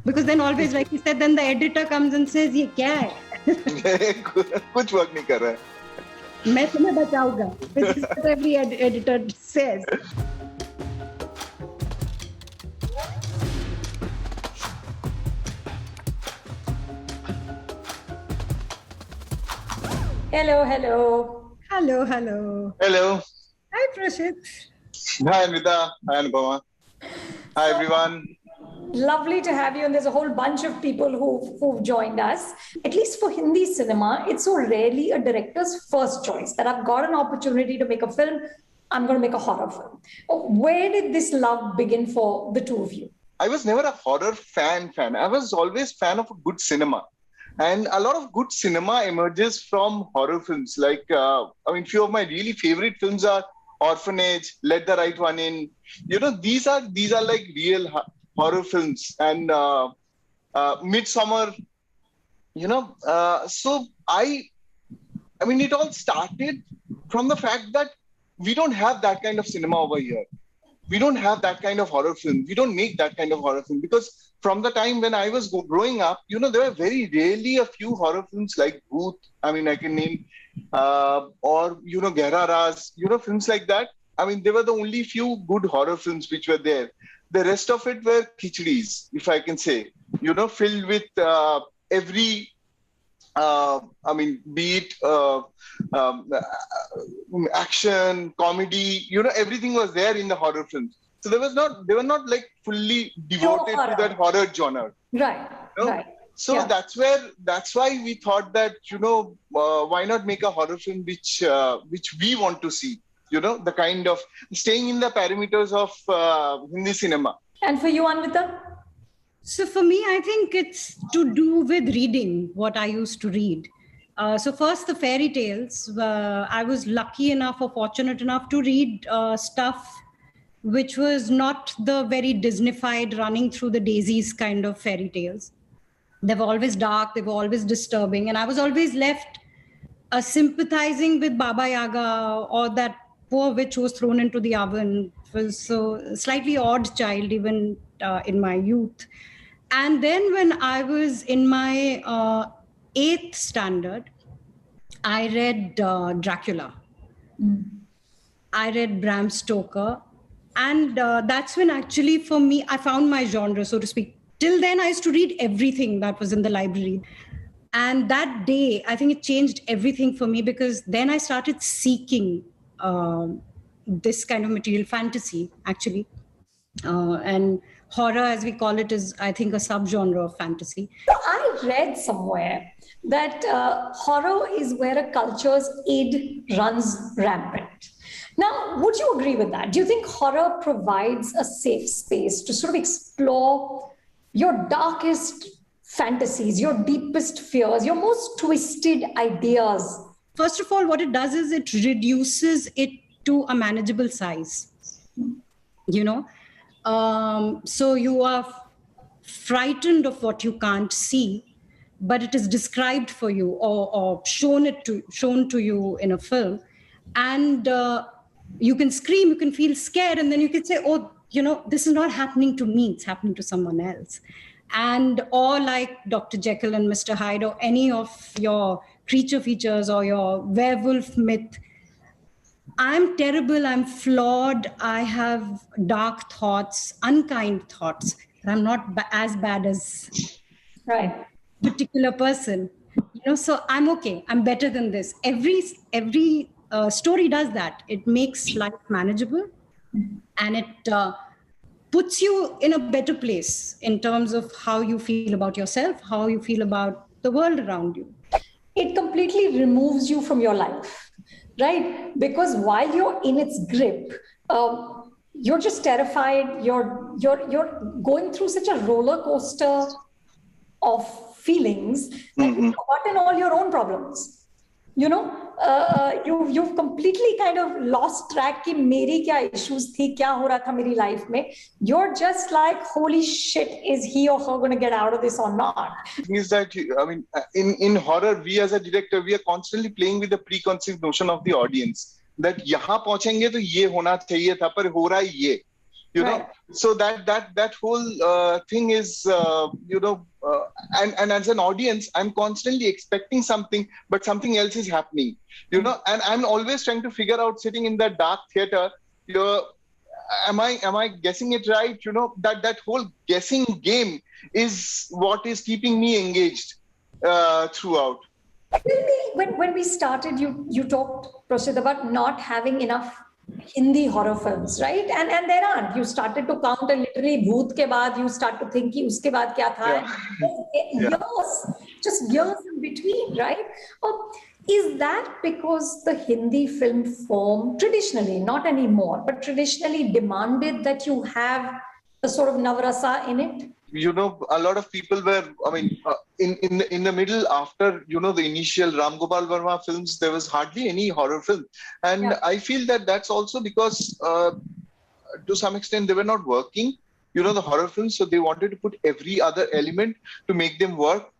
Because then always, like you said, then the editor comes and says, "ये क्या है?" कुछ work नहीं कर रहा है. मैं तुम्हें बचाऊंगा. This is what every editor says. Hello. Hello. Hi, Prashit. Hi, Anvita. Hi, Anupama. Hi, everyone. Lovely to have you. And there's a whole bunch of people who've joined us. At least for Hindi cinema, it's so rarely a director's first choice that I've got an opportunity to make a film. I'm going to make a horror film. Where did this love begin for the two of you? I was never a horror fan. I was always fan of good cinema. And a lot of good cinema emerges from horror films. Like, few of my really favorite films are Orphanage, Let the Right One In. You know, these are like real horror films. And Midsommar, you know. So it all started from the fact that we don't have that kind of cinema over here. We don't have that kind of horror film. We don't make that kind of horror film because from the time when I was growing up, you know, there were very rarely a few horror films like Bhoot. I mean, I can name, or, you know, Gehra Raaz, you know, films like that. I mean, they were the only few good horror films which were there. The rest of it were khichdi's, if I can say, you know, filled with every, be it action, comedy, you know, everything was there in the horror films. So they were not like fully devoted to that horror genre. Right. You know? Right. So yeah. that's why we thought that, you know, why not make a horror film which we want to see, you know, the kind of staying in the parameters of Hindi cinema. And for you, Anvita? So for me, I think it's to do with reading what I used to read. So first, the fairy tales. I was lucky enough or fortunate enough to read stuff which was not the very Disneyfied running through the daisies kind of fairy tales. They were always dark, they were always disturbing. And I was always left sympathizing with Baba Yaga or that poor witch who was thrown into the oven. It was so slightly odd child even in my youth. And then when I was in my 8th standard, I read Dracula. I read Bram Stoker. And that's when actually for me, I found my genre, so to speak. Till then, I used to read everything that was in the library. And that day, I think it changed everything for me because then I started seeking this kind of material, fantasy, actually. And horror, as we call it, is, I think, a subgenre of fantasy. I read somewhere that horror is where a culture's id runs rampant. Now, would you agree with that? Do you think horror provides a safe space to sort of explore your darkest fantasies, your deepest fears, your most twisted ideas? First of all, what it does is it reduces it to a manageable size, you know? So you are frightened of what you can't see, but it is described for you or shown to you in a film. And you can scream, you can feel scared, and then you can say, oh, you know, this is not happening to me, it's happening to someone else. And or like Dr. Jekyll and Mr. Hyde or any of your creature features or your werewolf myth, I'm terrible, I'm flawed, I have dark thoughts, unkind thoughts, but I'm not as bad as right. particular person. You know, so I'm okay, I'm better than this. Every story does that. It makes life manageable and it puts you in a better place in terms of how you feel about yourself, how you feel about the world around you. It completely removes you from your life, right? Because while you're in its grip, you're just terrified. You're going through such a roller coaster of feelings that you've forgotten all your own problems. You know, you've completely kind of lost track कि मेरी क्या issues थी, क्या हो रहा था मेरी life में. You're just like, holy shit, is he or her going to get out of this or not? Is that, I mean, in horror, we as a director, we are constantly playing with the preconceived notion of the audience that यहाँ पहुँचेंगे तो ये होना चाहिए था पर हो रहा है ये. you know. So that whole thing is, and as an audience, I'm constantly expecting something, but something else is happening, you know. And I'm always trying to figure out, sitting in that dark theater, am I guessing it right? You know, that whole guessing game is what is keeping me engaged throughout. When we started, you talked, Prashit, about not having enough Hindi horror films, right? And there aren't. You started to count, and literally Bhoot ke baad, you start to think, ki uske baad kya tha? Just years in between, right? Is that because the Hindi film form traditionally, not anymore, but traditionally demanded that you have a sort of Navrasa in it? You know, a lot of people were, I mean, in the middle, after, you know, the initial Ram Gopal Verma films, there was hardly any horror film. And I feel that that's also because, to some extent, they were not working, you know, the horror films. So they wanted to put every other element to make them work,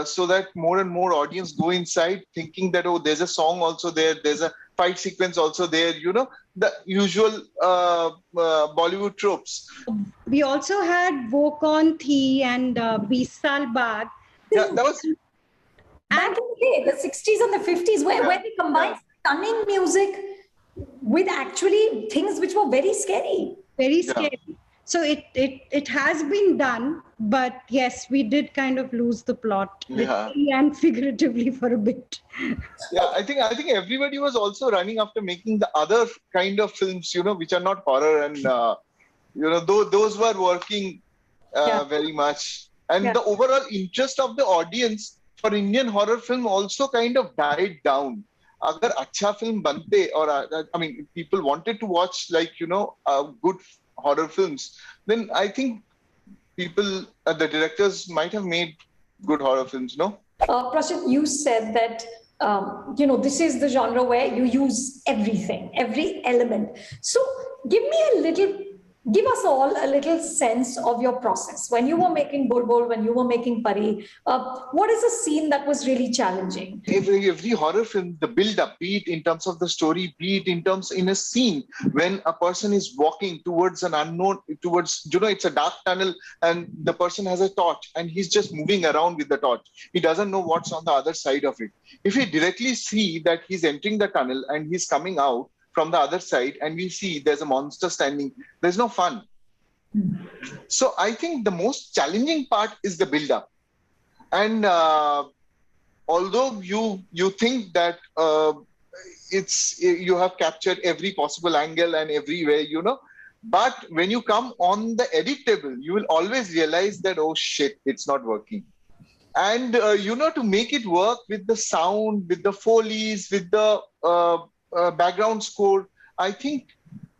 so that more and more audience go inside thinking that, oh, there's a song also there, there's a fight sequence also there, you know, the usual Bollywood tropes. We also had Wo Kaun Thi and 20 Saal Baad. Yeah, that was... Back in the day, the 60s and the 50s, where they combined stunning music with actually things which were very scary. Very scary. So it has been done, but yes, we did kind of lose the plot, literally and figuratively, for a bit. Yeah, I think everybody was also running after making the other kind of films, you know, which are not horror, and you know, those were working very much. And the overall interest of the audience for Indian horror film also kind of died down. Agar acha film bante, or I mean, people wanted to watch, like, you know, good horror films, then I think people, the directors might have made good horror films, no? Prashit, you said that, you know, this is the genre where you use everything, every element. So give us all a little sense of your process. When you were making Bulbul, when you were making Pari, what is a scene that was really challenging? Every horror film, the build-up, be it in terms of the story, be it in terms in a scene, when a person is walking towards an unknown, towards, you know, it's a dark tunnel, and the person has a torch, and he's just moving around with the torch. He doesn't know what's on the other side of it. If we directly see that he's entering the tunnel and he's coming out from the other side, and we see there's a monster standing, there's no fun. So I think the most challenging part is the build-up. And although you think that you have captured every possible angle and everywhere, you know, but when you come on the edit table, you will always realize that, oh shit, it's not working. And you know, to make it work with the sound, with the Foleys, with the background score, I think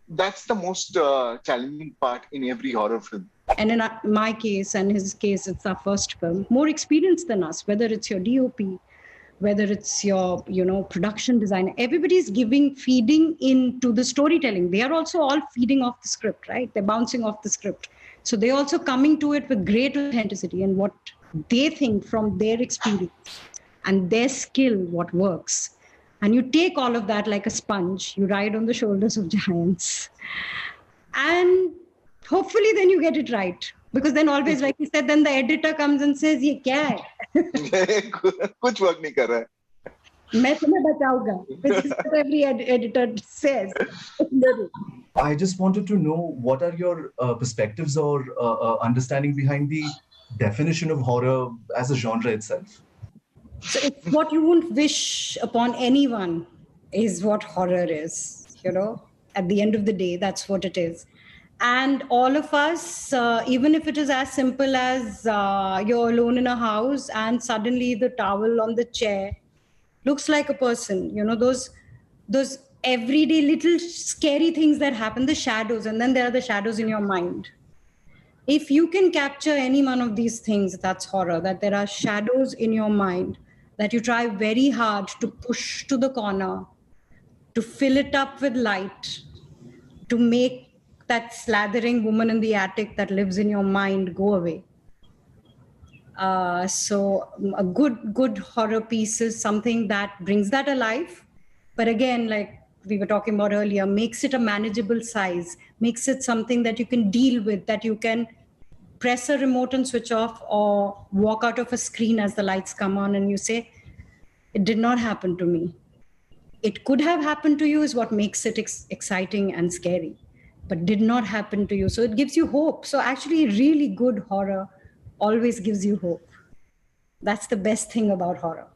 that's the most challenging part in every horror film. And in my case and his case, it's our first film. More experienced than us, whether it's your DOP, whether it's your, you know, production designer, everybody's feeding into the storytelling. They are also all feeding off the script, right? They're bouncing off the script. So they're also coming to it with great authenticity and what they think from their experience and their skill, what works. And you take all of that like a sponge, you ride on the shoulders of giants. And hopefully then you get it right. Because then always, like you said, then the editor comes and says, ye kya hai? Kuch work nahi kar raha hai. Main tumhe bachauga. This is what every editor says. I just wanted to know, what are your perspectives or understanding behind the definition of horror as a genre itself? So it's what you wouldn't wish upon anyone is what horror is, you know. At the end of the day, that's what it is. And all of us, even if it is as simple as you're alone in a house and suddenly the towel on the chair looks like a person, you know, those everyday little scary things that happen, the shadows, and then there are the shadows in your mind. If you can capture any one of these things, that's horror, that there are shadows in your mind that you try very hard to push to the corner, to fill it up with light, to make that slathering woman in the attic that lives in your mind go away. So a good horror piece is something that brings that alive. But again, like we were talking about earlier, makes it a manageable size, makes it something that you can deal with, that you can press a remote and switch off, or walk out of a screen as the lights come on and you say, it did not happen to me. It could have happened to you is what makes it exciting and scary, but did not happen to you. So it gives you hope. So actually really good horror always gives you hope. That's the best thing about horror.